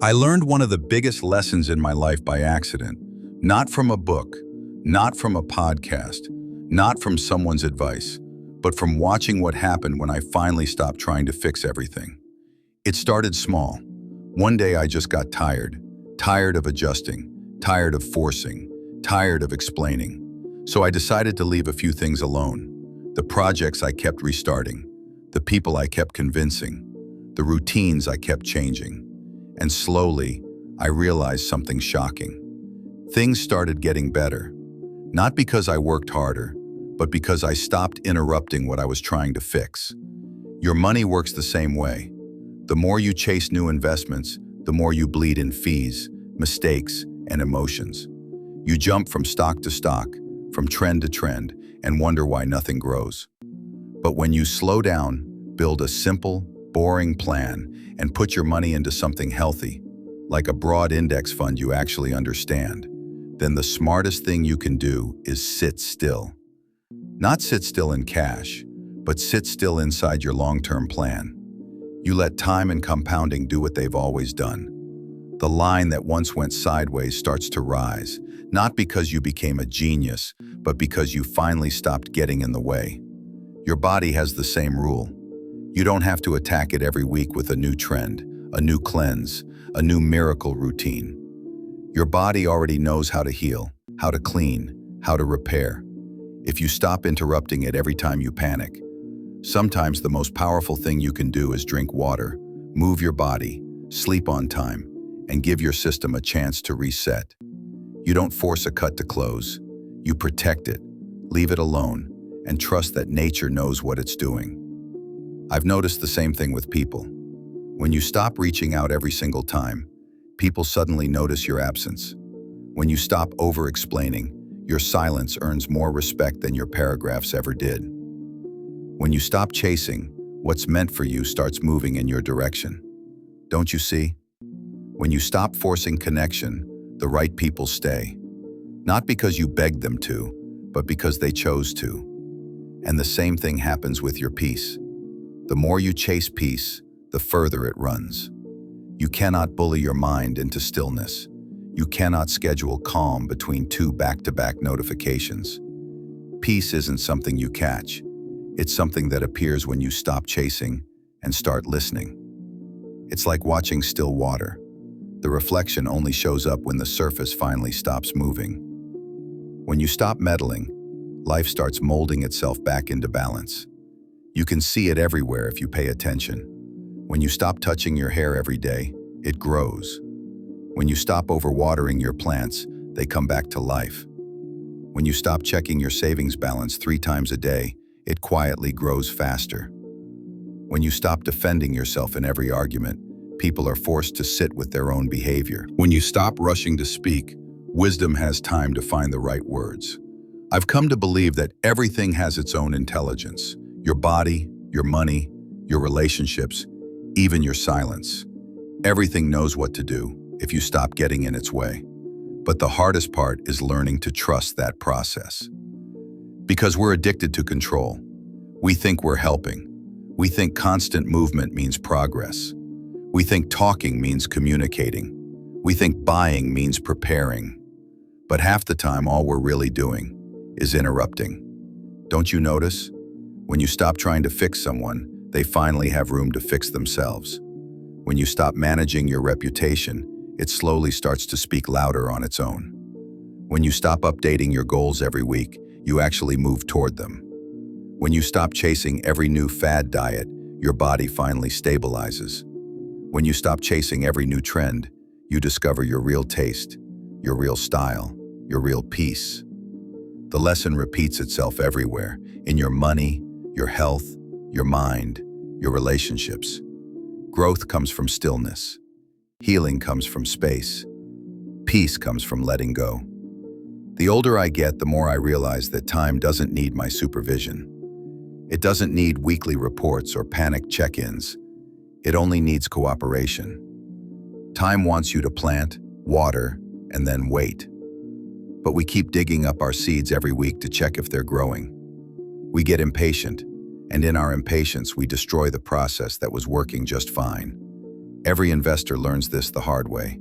I learned one of the biggest lessons in my life by accident, not from a book, not from a podcast, not from someone's advice, but from watching what happened when I finally stopped trying to fix everything. It started small. One day I just got tired of adjusting, tired of forcing, tired of explaining. So I decided to leave a few things alone. The projects I kept restarting, the people I kept convincing, the routines I kept changing. And slowly, I realized something shocking. Things started getting better, not because I worked harder, but because I stopped interrupting what I was trying to fix. Your money works the same way. The more you chase new investments, the more you bleed in fees, mistakes, and emotions. You jump from stock to stock, from trend to trend, and wonder why nothing grows. But when you slow down, build a simple, boring plan, and put your money into something healthy, like a broad index fund you actually understand, then the smartest thing you can do is sit still. Not sit still in cash, but sit still inside your long-term plan. You let time and compounding do what they've always done. The line that once went sideways starts to rise, not because you became a genius, but because you finally stopped getting in the way. Your body has the same rule. You don't have to attack it every week with a new trend, a new cleanse, a new miracle routine. Your body already knows how to heal, how to clean, how to repair. If you stop interrupting it every time you panic, sometimes the most powerful thing you can do is drink water, move your body, sleep on time, and give your system a chance to reset. You don't force a cut to close. You protect it, leave it alone, and trust that nature knows what it's doing. I've noticed the same thing with people. When you stop reaching out every single time, people suddenly notice your absence. When you stop over-explaining, your silence earns more respect than your paragraphs ever did. When you stop chasing, what's meant for you starts moving in your direction. Don't you see? When you stop forcing connection, the right people stay. Not because you begged them to, but because they chose to. And the same thing happens with your peace. The more you chase peace, the further it runs. You cannot bully your mind into stillness. You cannot schedule calm between two back-to-back notifications. Peace isn't something you catch. It's something that appears when you stop chasing and start listening. It's like watching still water. The reflection only shows up when the surface finally stops moving. When you stop meddling, life starts molding itself back into balance. You can see it everywhere if you pay attention. When you stop touching your hair every day, it grows. When you stop overwatering your plants, they come back to life. When you stop checking your savings balance 3 times a day, it quietly grows faster. When you stop defending yourself in every argument, people are forced to sit with their own behavior. When you stop rushing to speak, wisdom has time to find the right words. I've come to believe that everything has its own intelligence. Your body, your money, your relationships, even your silence. Everything knows what to do if you stop getting in its way. But the hardest part is learning to trust that process. Because we're addicted to control. We think we're helping. We think constant movement means progress. We think talking means communicating. We think buying means preparing. But half the time, all we're really doing is interrupting. Don't you notice? When you stop trying to fix someone, they finally have room to fix themselves. When you stop managing your reputation, it slowly starts to speak louder on its own. When you stop updating your goals every week, you actually move toward them. When you stop chasing every new fad diet, your body finally stabilizes. When you stop chasing every new trend, you discover your real taste, your real style, your real peace. The lesson repeats itself everywhere, in your money, your health, your mind, your relationships. Growth comes from stillness. Healing comes from space. Peace comes from letting go. The older I get, the more I realize that time doesn't need my supervision. It doesn't need weekly reports or panic check-ins. It only needs cooperation. Time wants you to plant, water, and then wait. But we keep digging up our seeds every week to check if they're growing. We get impatient, and in our impatience, we destroy the process that was working just fine. Every investor learns this the hard way.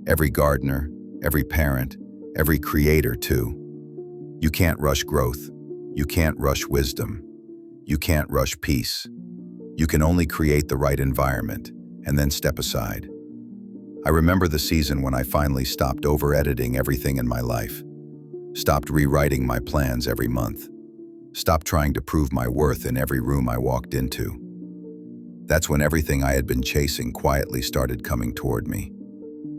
Every gardener, every parent, every creator too. You can't rush growth. You can't rush wisdom. You can't rush peace. You can only create the right environment and then step aside. I remember the season when I finally stopped over-editing everything in my life, stopped rewriting my plans every month, stopped trying to prove my worth in every room I walked into. That's when everything I had been chasing quietly started coming toward me.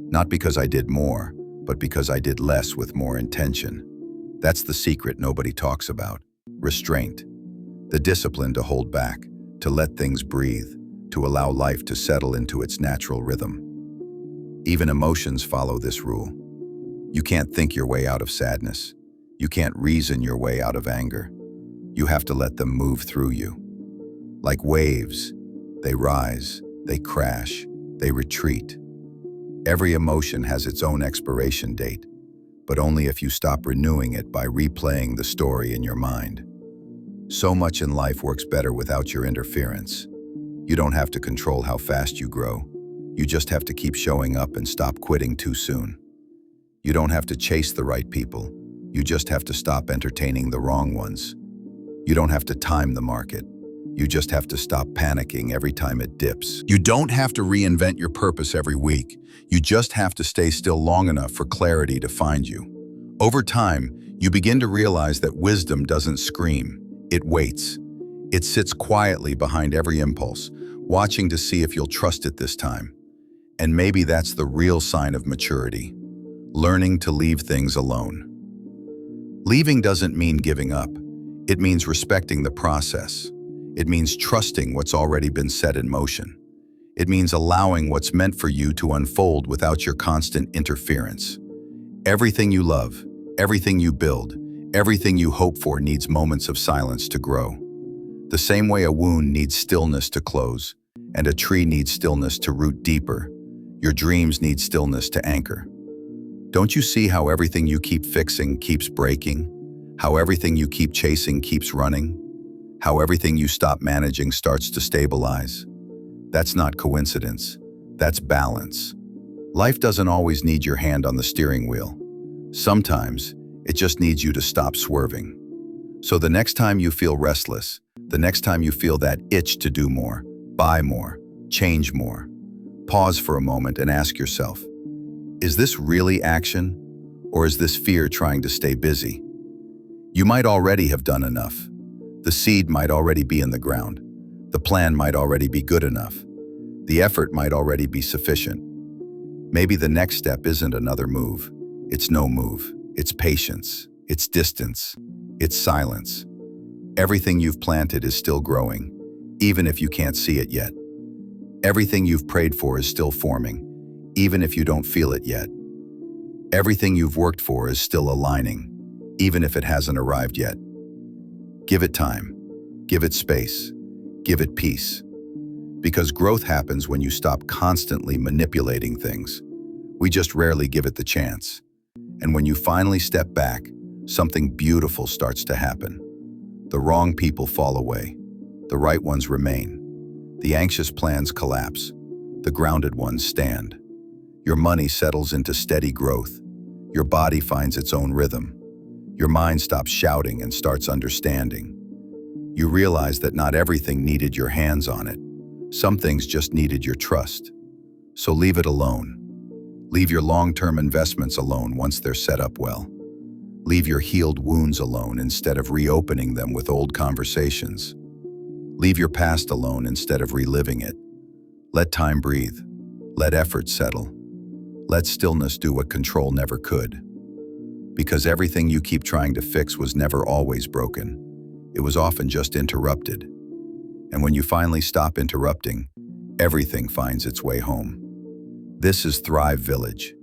Not because I did more, but because I did less with more intention. That's the secret nobody talks about. Restraint. The discipline to hold back, to let things breathe, to allow life to settle into its natural rhythm. Even emotions follow this rule. You can't think your way out of sadness. You can't reason your way out of anger. You have to let them move through you. Like waves, they rise, they crash, they retreat. Every emotion has its own expiration date, but only if you stop renewing it by replaying the story in your mind. So much in life works better without your interference. You don't have to control how fast you grow. You just have to keep showing up and stop quitting too soon. You don't have to chase the right people. You just have to stop entertaining the wrong ones. You don't have to time the market. You just have to stop panicking every time it dips. You don't have to reinvent your purpose every week. You just have to stay still long enough for clarity to find you. Over time, you begin to realize that wisdom doesn't scream. It waits. It sits quietly behind every impulse, watching to see if you'll trust it this time. And maybe that's the real sign of maturity. Learning to leave things alone. Leaving doesn't mean giving up. It means respecting the process. It means trusting what's already been set in motion. It means allowing what's meant for you to unfold without your constant interference. Everything you love, everything you build, everything you hope for needs moments of silence to grow. The same way a wound needs stillness to close, and a tree needs stillness to root deeper, your dreams need stillness to anchor. Don't you see how everything you keep fixing keeps breaking? How everything you keep chasing keeps running? How everything you stop managing starts to stabilize? That's not coincidence. That's balance. Life doesn't always need your hand on the steering wheel. Sometimes, it just needs you to stop swerving. So the next time you feel restless, the next time you feel that itch to do more, buy more, change more, pause for a moment and ask yourself, is this really action, or is this fear trying to stay busy? You might already have done enough. The seed might already be in the ground. The plan might already be good enough. The effort might already be sufficient. Maybe the next step isn't another move. It's no move. It's patience. It's distance. It's silence. Everything you've planted is still growing, even if you can't see it yet. Everything you've prayed for is still forming, even if you don't feel it yet. Everything you've worked for is still aligning, even if it hasn't arrived yet. Give it time. Give it space. Give it peace. Because growth happens when you stop constantly manipulating things. We just rarely give it the chance. And when you finally step back, something beautiful starts to happen. The wrong people fall away. The right ones remain. The anxious plans collapse. The grounded ones stand. Your money settles into steady growth. Your body finds its own rhythm. Your mind stops shouting and starts understanding. You realize that not everything needed your hands on it. Some things just needed your trust. So leave it alone. Leave your long-term investments alone once they're set up well. Leave your healed wounds alone instead of reopening them with old conversations. Leave your past alone instead of reliving it. Let time breathe. Let effort settle. Let stillness do what control never could. Because everything you keep trying to fix was never always broken. It was often just interrupted. And when you finally stop interrupting, everything finds its way home. This is Thrive Village,